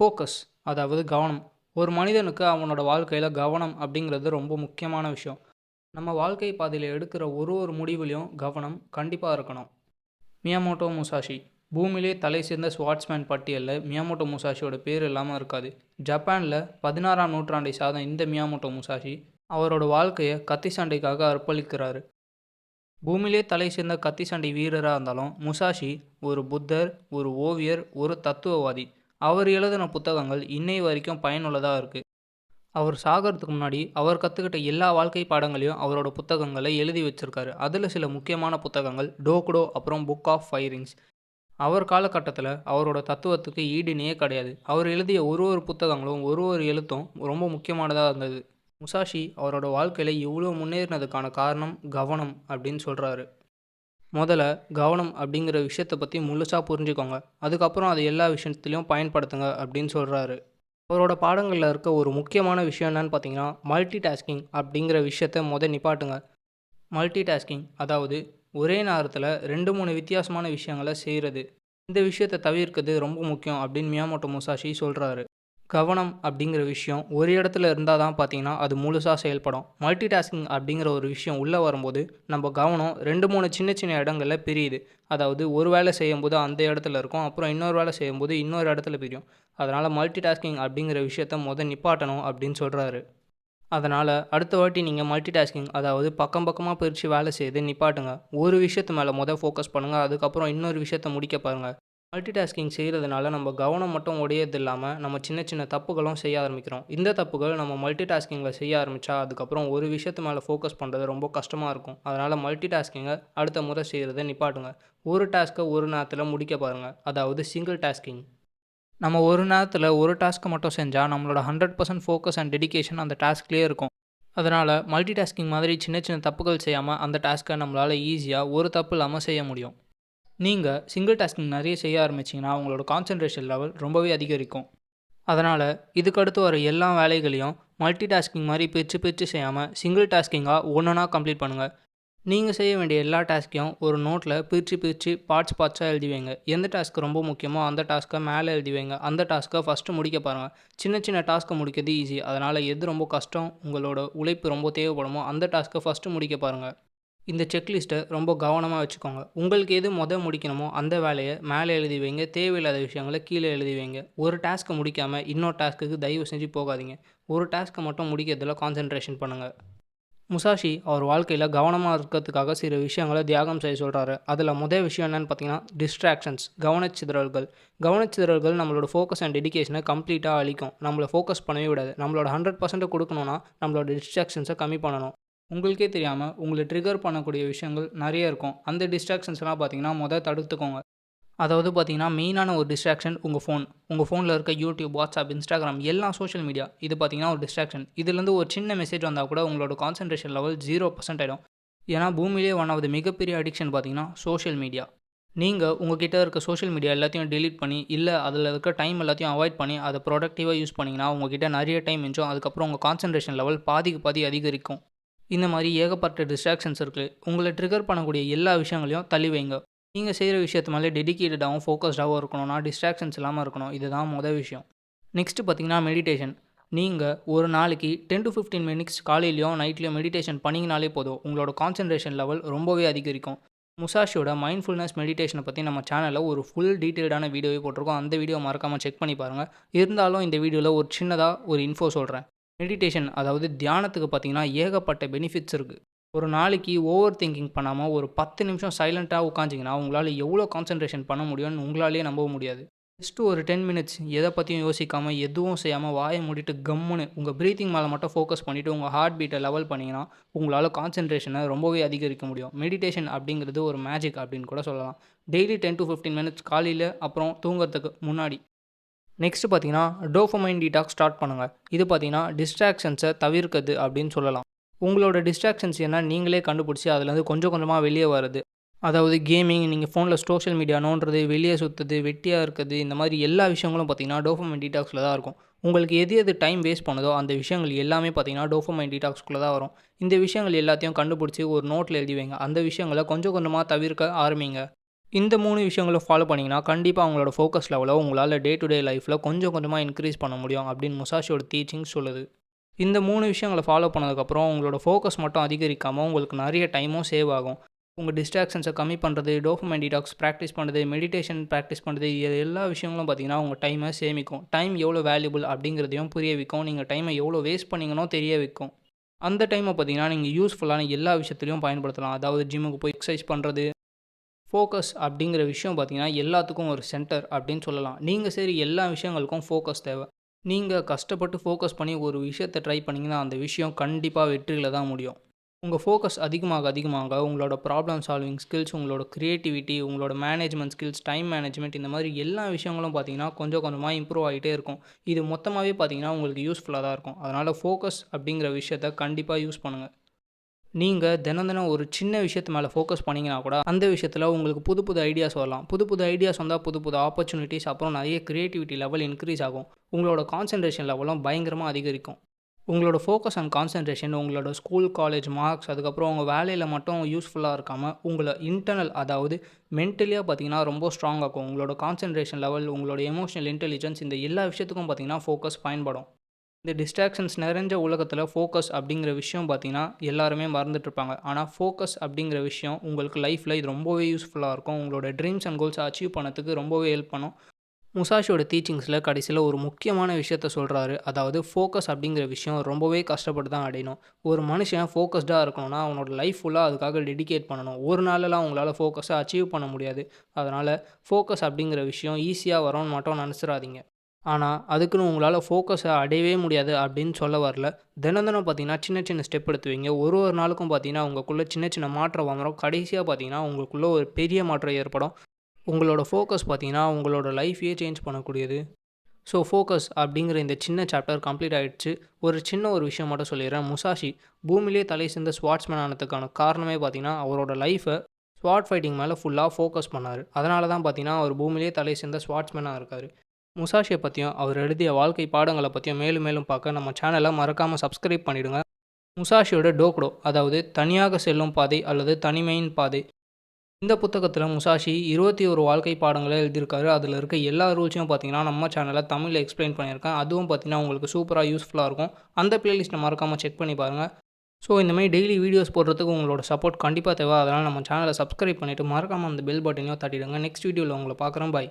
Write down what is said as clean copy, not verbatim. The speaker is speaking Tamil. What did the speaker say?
ஃபோக்கஸ் அதாவது கவனம். ஒரு மனிதனுக்கு அவனோட வாழ்க்கையில கவனம் அப்படிங்கிறது ரொம்ப முக்கியமான விஷயம். நம்ம வாழ்க்கை பாதையில எடுக்கிற ஒரு ஒரு முடிவிலும் கவனம் கண்டிப்பா இருக்கணும். மியாமோட்டோ முசாஷி பூமியிலே தலை சிறந்த ஸ்வாட்ஸ்மேன் பட்டியலில் மியாமோட்டோ முசாஷியோட பேர் இல்லாமல் இருக்காது. ஜப்பானில் 16ஆம் நூற்றாண்டை சார்ந்த இந்த மியாமோட்டோ முசாஷி அவரோட வாழ்க்கையை கத்தி சண்டைக்காக அர்ப்பணிக்கிறாரு. பூமியிலே தலை சிறந்த கத்தி சண்டை வீரராக இருந்தாலும் முசாஷி ஒரு புத்தர், ஒரு ஓவியர், ஒரு தத்துவவாதி. அவர் எழுதின புத்தகங்கள் இன்னை வரைக்கும் பயனுள்ளதாக இருக்குது. அவர் சாகறதுக்கு முன்னாடி அவர் கற்றுக்கிட்ட எல்லா வாழ்க்கை பாடங்களையும் அவரோட புத்தகங்களை எழுதி வச்சிருக்காரு. அதில் சில முக்கியமான புத்தகங்கள் டோக்குடோ அப்புறம் புக் ஆஃப் ஃபைரிங்ஸ். அவர் காலகட்டத்தில் அவரோட தத்துவத்துக்கு ஈடு இணையே கிடையாது. அவர் எழுதிய ஒரு ஒரு புத்தகங்களும் ஒரு ஒரு எழுத்தும் ரொம்ப முக்கியமானதாக இருந்தது. முசாஷி அவரோட வாழ்க்கையில் இவ்வளோ முன்னேறினதுக்கான காரணம் கவனம் அப்படின்னு சொல்கிறாரு. முதல்ல கவனம் அப்படிங்கிற விஷயத்தை பற்றி முழுசாக புரிஞ்சுக்கோங்க. அதுக்கப்புறம் அதை எல்லா விஷயத்துலையும் பயன்படுத்துங்க அப்படின்னு சொல்கிறாரு. அவரோட பாடங்களில் இருக்க ஒரு முக்கியமான விஷயம் என்னன்னு பார்த்தீங்கன்னா, மல்டி டாஸ்கிங் அப்படிங்கிற விஷயத்த நிப்பாட்டுங்க. மல்டி டாஸ்கிங் அதாவது ஒரே நேரத்தில் 2 3 வித்தியாசமான விஷயங்களை செய்கிறது. இந்த விஷயத்தை தவிர்க்கிறது ரொம்ப முக்கியம் அப்படின்னு மியாமோட்டோ முசாஷி சொல்கிறாரு. கவனம் அப்படிங்கிற விஷயம் ஒரு இடத்துல இருந்தால் தான் பார்த்தீங்கன்னா அது முழுசாக செயல்படும். மல்டி டாஸ்கிங் அப்படிங்கிற ஒரு விஷயம் உள்ளே வரும்போது நம்ம கவனம் 2 3 சின்ன சின்ன இடங்களில் பிரியுது. அதாவது ஒரு வேலை செய்யும்போது அந்த இடத்துல இருக்கும், அப்புறம் இன்னொரு வேலை செய்யும்போது இன்னொரு இடத்துல பிரியும். அதனால் மல்டி டாஸ்கிங் அப்படிங்கிற விஷயத்த நிப்பாட்டணும் அப்படின்னு சொல்கிறாரு. அதனால் அடுத்த வாட்டி நீங்கள் மல்டி டாஸ்கிங் அதாவது பக்கம் பக்கமாக பிரித்து வேலை செய்து நிப்பாட்டுங்க. ஒரு விஷயத்து மேலே ஃபோக்கஸ் பண்ணுங்கள், அதுக்கப்புறம் இன்னொரு விஷயத்த முடிக்க பாருங்கள். மல்டி டாஸ்கிங் செய்கிறதுனால நம்ம கவனம் மட்டும் உடையது இல்லாமல் நம்ம சின்ன சின்ன தப்புகளும் செய்ய ஆரம்பிக்கிறோம். இந்த தப்புகள் நம்ம மல்டி டாஸ்கிங்கில் செய்ய ஆரம்பித்தா அதுக்கப்புறம் ஒரு விஷயத்து மேலே ஃபோக்கஸ் பண்ணுறது ரொம்ப கஷ்டமாக இருக்கும். அதனால் மல்டி டாஸ்கிங்கை அடுத்த முறை செய்கிறத நிப்பாட்டுங்க. ஒரு டாஸ்க்கை ஒரு நேரத்தில் முடிக்க பாருங்கள், அதாவது சிங்கிள் டாஸ்கிங். நம்ம ஒரு நேரத்தில் ஒரு டாஸ்க்கை மட்டும் செஞ்சால் நம்மளோட 100% ஃபோக்கஸ் அண்ட் டெடிகேஷன் அந்த டாஸ்க்லேயே இருக்கும். அதனால் மல்டி டாஸ்கிங் மாதிரி சின்ன சின்ன தப்புகள் செய்யாமல் அந்த டாஸ்க்கை நம்மளால் ஈஸியாக ஒரு தப்பு இல்லாமல் செய்ய முடியும். நீங்கள் சிங்கிள் டாஸ்கிங் நிறைய செய்ய ஆரம்பிச்சிங்கன்னா உங்களோட கான்சன்ட்ரேஷன் லெவல் ரொம்பவே அதிகரிக்கும். அதனால் இதுக்கு அடுத்து வர எல்லா வேலைகளையும் மல்டி டாஸ்கிங் மாதிரி பிரித்து பிரித்து செய்யாமல் சிங்கிள் டாஸ்கிங்காக ஒன்றா கம்ப்ளீட் பண்ணுங்கள். நீங்கள் செய்ய வேண்டிய எல்லா டாஸ்க்கையும் ஒரு நோட்டில் பிரித்து பிரித்து பார்ட்ஸாக எழுதி வைங்க. எந்த டாஸ்க் ரொம்ப முக்கியமோ அந்த டாஸ்க்கை மேலே எழுதி வைங்க. அந்த டாஸ்க்கை ஃபஸ்ட்டு முடிக்க பாருங்கள். சின்ன சின்ன டாஸ்க்கை முடிக்கிறது ஈஸி. அதனால் எது ரொம்ப கஷ்டம், உங்களோட உழைப்பு ரொம்ப தேவைப்படுமோ அந்த டாஸ்க்கை ஃபஸ்ட்டு முடிக்க பாருங்கள். இந்த செக்லிஸ்ட்டை ரொம்ப கவனமாக வச்சுக்கோங்க. உங்களுக்கு எது முடிக்கணுமோ அந்த வேலையை மேலே எழுதி வைங்க. தேவையில்லாத விஷயங்களை கீழே எழுதி வைங்க. ஒரு டாஸ்க்கை முடிக்காமல் இன்னொரு டாஸ்க்குக்கு தயவு செஞ்சு போகாதீங்க. ஒரு டாஸ்க்கை மட்டும் முடிக்கிறதுல கான்சன்ட்ரேஷன் பண்ணுங்கள். முசாஷி அவர் வாழ்க்கையில் கவனமாக இருக்கிறதுக்காக சில விஷயங்களை தியாகம் செய்ய சொல்கிறாரு. அதில் முதல் விஷயம் என்னென்னு பார்த்தீங்கன்னா டிஸ்ட்ராக்ஷன்ஸ், கவனச்சிதறல்கள். கவனச்சிதறல்கள் நம்மளோட ஃபோக்கஸ் அண்ட் டெடிகேஷனை கம்ப்ளீட்டாக அழிக்கும். நம்மளை ஃபோக்கஸ் பண்ணவே விடாது. நம்மளோட 100% கொடுக்கணுன்னா நம்மளோட டிஸ்ட்ராக்ஷன்ஸை கம்மி பண்ணணும். உங்களுக்கே தெரியாமல் உங்களை ட்ரிகர் பண்ணக்கூடிய விஷயங்கள் நிறைய இருக்கும். அந்த டிஸ்ட்ராக்ஷன்ஸ்லாம் பார்த்தீங்கன்னா தடுத்துக்கோங்க. அதாவது பார்த்தீங்கன்னா மெயினான ஒரு டிஸ்ட்ராக்ஷன் உங்கள் ஃபோன். உங்கள் ஃபோனில் இருக்க யூடியூப், வாட்ஸ்அப், இன்ஸ்டாகிராம் எல்லாம் சோஷியல் மீடியா. இது பார்த்தீங்கன்னா ஒரு டிஸ்ட்ராக்ஷன். இதுலேருந்து ஒரு சின்ன மெசேஜ் வந்தால் கூட உங்களோட கான்சன்ட்ரேஷன் லெவல் 0% ஆகிடும். ஏன்னா பூமியிலே ஒன் ஆஃப் த மிகப்பெரிய அடிக்ஷன் பார்த்தீங்கன்னா சோஷியல் மீடியா. நீங்கள் உங்ககிட்ட இருக்க சோஷியல் மீடியா எல்லாத்தையும் டெலீட் பண்ணி, இல்லை அதில் இருக்க டைம் எல்லாத்தையும் அவாய்ட் பண்ணி அதை ப்ரொடக்டிவாக யூஸ் பண்ணிங்கன்னா உங்ககிட்ட நிறைய டைம் மிஞ்சும். அதுக்கப்புறம் உங்கள் கான்சன்ட்ரேஷன் லெவல் பாதிக்கு பாதி அதிகரிக்கும். இந்த மாதிரி ஏகப்பட்ட டிஸ்ட்ராக்ஷன்ஸ் இருக்குது. உங்களை ட்ரிகர் பண்ணக்கூடிய எல்லா விஷயங்களையும் தள்ளி வைங்க. நீங்கள் செய்கிற விஷயத்து மேலே டெடிகேட்டடாகவும் ஃபோக்கஸ்டாகவும் இருக்கணும்னா டிஸ்ட்ராக்ஷன்ஸ் இல்லாமல் இருக்கணும். இதுதான் மொதல் விஷயம். நெக்ஸ்ட்டு பார்த்தீங்கன்னா மெடிடேஷன். நீங்கள் ஒரு நாளைக்கு 10 to 15 மினிட்ஸ் காலையிலையும் நைட்லேயும் மெடிடேஷன் பண்ணிங்கனாலே போதும். உங்களோட கான்சன்ட்ரேஷன் லெவல் ரொம்பவே அதிகரிக்கும். முசாஷியோட மைண்ட்ஃபுல்னஸ் மெடிடேஷனை பற்றி நம்ம சேனலில் ஒரு ஃபுல் டீட்டெயில்டான வீடியோவே போட்டிருக்கோம். அந்த வீடியோ மறக்காமல் செக் பண்ணி பாருங்கள். இருந்தாலும் இந்த வீடியோவில் ஒரு சின்னதாக ஒரு இன்ஃபோ சொல்கிறேன். மெடிடேஷன் அதாவது தியானத்துக்கு பார்த்தீங்கன்னா ஏகப்பட்ட பெனிஃபிட்ஸ் இருக்குது. ஒரு நாளைக்கு ஓவர் திங்கிங் பண்ணாமல் ஒரு 10 நிமிஷம் சைலண்ட்டாக உட்காந்திங்கன்னா உங்களால் எவ்வளோ கான்சன்ட்ரேஷன் பண்ண முடியும்னு உங்களாலேயே நம்ப முடியாது. ஜஸ்ட்டு ஒரு 10 மினிட்ஸ் எதை பற்றியும் யோசிக்காமல் எதுவும் செய்யாமல் வாயை மூடிட்டு கம்முன்னு உங்கள் ப்ரீத்திங் மேலே மட்டும் ஃபோக்கஸ் பண்ணிவிட்டு உங்கள் ஹார்ட் பீட்டை லெவல் பண்ணிங்கன்னா உங்களால் கான்சன்ட்ரேஷனை ரொம்பவே அதிகரிக்க முடியும். மெடிடேஷன் அப்படிங்கிறது ஒரு மேஜிக் அப்படின்னு கூட சொல்லலாம். டெய்லி 10 to 15 மினிட்ஸ் காலையில் அப்புறம் தூங்குறதுக்கு முன்னாடி. நெக்ஸ்ட்டு பார்த்தீங்கன்னா டோபமைன் டீடாக்ஸ் ஸ்டார்ட் பண்ணுங்கள். இது பார்த்தீங்கன்னா டிஸ்ட்ராக்ஷன்ஸை தவிர்க்கிறது அப்படின்னு சொல்லலாம். உங்களோட டிஸ்ட்ராக்ஷன்ஸ் என்ன நீங்களே கண்டுபிடிச்சி அதுலேருந்து கொஞ்சம் கொஞ்சமாக வெளியே வருது. அதாவது கேமிங், நீங்கள் ஃபோனில் சோஷியல் மீடியா நோண்டுறது, வெளியே சுற்றுறது, வெட்டியாக இருக்குது, இந்த மாதிரி எல்லா விஷயங்களும் பார்த்தீங்கன்னா டோபமைன் டீடாக்ஸில் தான் இருக்கும். உங்களுக்கு எது எது டைம் வேஸ்ட் பண்ணுதோ அந்த விஷயங்கள் எல்லாமே பார்த்தீங்கன்னா டோபமைன் டீடாக்ஸ்குள்ளே தான் வரும். இந்த விஷயங்கள் எல்லாத்தையும் கண்டுபிடிச்சி ஒரு நோட்டில் எழுதி வைங்க. அந்த விஷயங்களை கொஞ்சம் கொஞ்சமாக தவிர்க்க ஆரம்பிங்க. இந்த 3 விஷயங்களும் ஃபாலோ பண்ணிங்கன்னா, கண்டிப்பா உங்களோட ஃபோக்கஸ் லெவல உங்களால டே டு டே லைஃப்ல கொஞ்சம் கொஞ்சமா இன்க்ரீஸ் பண்ண முடியும் அப்படின்னு முசாஷியோட டீச்சிங் சொல்லுது. இந்த 3 விஷயங்கள ஃபாலோ பண்ணதுக்கப்புறம் உங்களோட ஃபோக்கஸ் மட்டும் அதிகரிக்காம, உங்களுக்கு நெறைய டைமும் சேவ் ஆகும். உங்க டிஸ்ட்ராக்ஷன்ஸ கம்மி பண்றது, டோபமைன் டீடாக்ஸ் பிராக்டிஸ் பண்ணுறது, மெடிடேஷன் பிராக்டிஸ் பண்ணுறது, இது எல்லா விஷயங்களும் பார்த்தீங்கன்னா, உங்க டைம சேமிக்கும். டைம் எவ்வளோ வேல்யூபிள் அப்படிங்கிறதையும் புரிய வைக்கும். நீங்க டைம எவ்வளோ வேஸ்ட் பண்ணீங்கன்னும் தெரிய வைக்கும். அந்த டைம பார்த்தீங்கன்னா, நீங்க யூஸ்ஃபுல்லான எல்லா விஷயத்திலயும் பயன்படுத்தலாம். அதாவது ஜிம்முக்கு போய் எக்சர்சைஸ் பண்ணுறது. ஃபோக்கஸ் அப்படிங்கிற விஷயம் பார்த்தீங்கன்னா, எல்லாத்துக்கும் ஒரு சென்டர் அப்படின்னு சொல்லலாம். நீங்க சரி எல்லா விஷயங்களுக்கும் ஃபோக்கஸ் தேவை. நீங்க கஷ்டப்பட்டு ஃபோக்கஸ் பண்ணி ஒரு விஷயத்த ட்ரை பண்ணீங்கன்னா, அந்த விஷயம் கண்டிப்பா வெற்றியில தான் முடியும். உங்க ஃபோக்கஸ் அதிகமாக அதிகமாக உங்களோட ப்ராப்ளம் சால்விங் ஸ்கில்ஸ், உங்களோட கிரியேட்டிவிட்டி, உங்களோட மேனேஜ்மெண்ட் ஸ்கில்ஸ், டைம் மேனேஜ்மெண்ட் இந்த மாதிரி எல்லா விஷயங்களும் பார்த்தீங்கன்னா, கொஞ்சம் கொஞ்சமா இம்ப்ரூவ் ஆகிட்டே இருக்கும். இது மொத்தமாவே பார்த்தீங்கன்னா, உங்களுக்கு யூஸ்ஃபுல்லா தான் இருக்கும். அதனால ஃபோக்கஸ் அப்படிங்கிற விஷயத்த கண்டிப்பா யூஸ் பண்ணுங்க. நீங்க தினம் தினம் ஒரு சின்ன விஷயத்து மேல ஃபோக்கஸ் பண்ணீங்கன்னா கூட, அந்த விஷயத்துல உங்களுக்கு புது புது ஐடியாஸ் வரலாம். புது புது ஐடியாஸ் வந்தா புது புது ஆப்பர்ச்சுனிட்டீஸ், அப்புறம் நெறைய கிரியேட்டிவிட்டி லெவல் இன்க்ரீஸ் ஆகும். உங்களோட கான்சன்ட்ரேஷன் லெவலும் பயங்கரமா அதிகரிக்கும். உங்களோட ஃபோக்கஸ் அண்ட் கான்சன்ட்ரேஷன் உங்களோட ஸ்கூல், காலேஜ் மார்க்ஸ், அதுக்கப்புறம் உங்க வேலையில மட்டும் யூஸ்ஃபுல்லா இருக்காம, உங்கள இன்டர்னல் அதாவது மென்டலியா பார்த்தீங்கன்னா ரொம்ப ஸ்ட்ராங் ஆக்கும். உங்களோட கான்சன்ட்ரேஷன் லெவல், உங்களோட எமோஷனல் இன்டெலிஜென்ஸ் இந்த எல்லா விஷயத்துக்கும் பார்த்தீங்கன்னா ஃபோக்கஸ் பயன்படும். இந்த டிஸ்ட்ராக்ஷன்ஸ் நிறைஞ்ச உலகத்தில் ஃபோக்கஸ் அப்படிங்கிற விஷயம் பார்த்தீங்கன்னா எல்லாருமே மறந்துட்டுருப்பாங்க. ஆனால் ஃபோக்கஸ் அப்படிங்கிற விஷயம் உங்களுக்கு லைஃப்பில் இது ரொம்பவே யூஸ்ஃபுல்லாக இருக்கும். உங்களோட ட்ரீம்ஸ் அண்ட் கோல்ஸை அச்சீவ் பண்ணதுக்கு ரொம்பவே ஹெல்ப் பண்ணும். முசாஷியோட டீச்சிங்ஸில் கடைசியில் ஒரு முக்கியமான விஷயத்த சொல்கிறாரு. அதாவது ஃபோக்கஸ் அப்படிங்கிற விஷயம் ரொம்பவே கஷ்டப்பட்டு தான் அடையணும். ஒரு மனுஷன் ஃபோக்கஸ்டாக இருக்கணும்னா அவனோட லைஃப் ஃபுல்லாக அதுக்காக டெடிகேட் பண்ணணும். ஒரு நாளெல்லாம் உங்களால் ஃபோக்கஸை அச்சீவ் பண்ண முடியாது. அதனால் ஃபோக்கஸ் அப்படிங்கிற விஷயம் ஈஸியாக வரும்னு மட்டும் நினச்சிடாதீங்க. ஆனா, அதுக்குன்னு உங்களால ஃபோக்கஸ அடையவே முடியாது அப்படின்னு சொல்ல வரல. தினம் தினம் பார்த்தீங்கன்னா, சின்ன சின்ன ஸ்டெப் எடுத்து வைங்க. ஒரு ஒரு நாளுக்கும் பார்த்தீங்கன்னா, உங்களுக்குள்ள சின்ன சின்ன மாற்றம் வந்துரும். கடைசியா பார்த்தீங்கன்னா, உங்களுக்குள்ள ஒரு பெரிய மாற்றம் ஏற்படும். உங்களோட ஃபோக்கஸ் பார்த்தீங்கன்னா, உங்களோட லைஃப்பையே சேஞ்ச் பண்ணக்கூடியது. ஸோ, ஃபோக்கஸ் அப்படிங்கிற இந்த சின்ன சாப்டர் கம்ப்ளீட் ஆயிடுச்சு. ஒரு சின்ன ஒரு விஷயம் மட்டும் சொல்லிடுறேன். முசாஷி பூமியிலேயே தலை சிறந்த ஸ்வாட்ஸ்மேன் ஆனதுக்கான காரணமே பார்த்தீங்கன்னா, அவரோட லைஃப ஸ்வாட் ஃபைட்டிங் மேல ஃபுல்லா ஃபோக்கஸ் பண்ணாரு. அதனால தான் பார்த்தீங்கன்னா, அவர் பூமியிலேயே தலை சிறந்த ஸ்வாட்ஸ்மேனா இருக்காரு. முசாஷிய பத்தியும், அவர் எழுதிய வாழ்க்கை பாடங்கள பத்தியும் மேலும் மேலும் பார்க்க நம்ம சேனல மறக்காம சப்ஸ்கிரைப் பண்ணிடுங்க. முசாஷியோட டோக்டோ அதாவது தனியாக செல்லும் பாதை அல்லது தனிமையின் பாதை. இந்த புத்தகத்தில முசாஷி 21 வாழ்க்கை பாடங்கள எழுதியிருக்காரு. அதில இருக்க எல்லா ரூல்ஸையும் பார்த்தீங்கன்னா, நம்ம சேனல்ல தமிழ்ல எக்ஸ்பிளைன் பண்ணியிருக்கேன். அதுவும் பார்த்தீங்கன்னா, உங்களுக்கு சூப்பரா யூஸ்ஃபுல்லா இருக்கும். அந்த பிளேலிஸ்ட்ட மறக்காம செக் பண்ணி பாருங்க. ஸோ, இந்த மாரி டெய்லி வீடியோஸ் போடுறதுக்கு உங்களோட சப்போர்ட் கண்டிப்பா தேவை. அதனால நம்ம சேனல சப்ஸ்கிரைப் பண்ணிட்டு மறக்காம அந்த பெல் பட்டனையும் தட்டிடுங்க. நெக்ஸ்ட் வீடியோல உங்கள பார்க்குறேன். பாய்.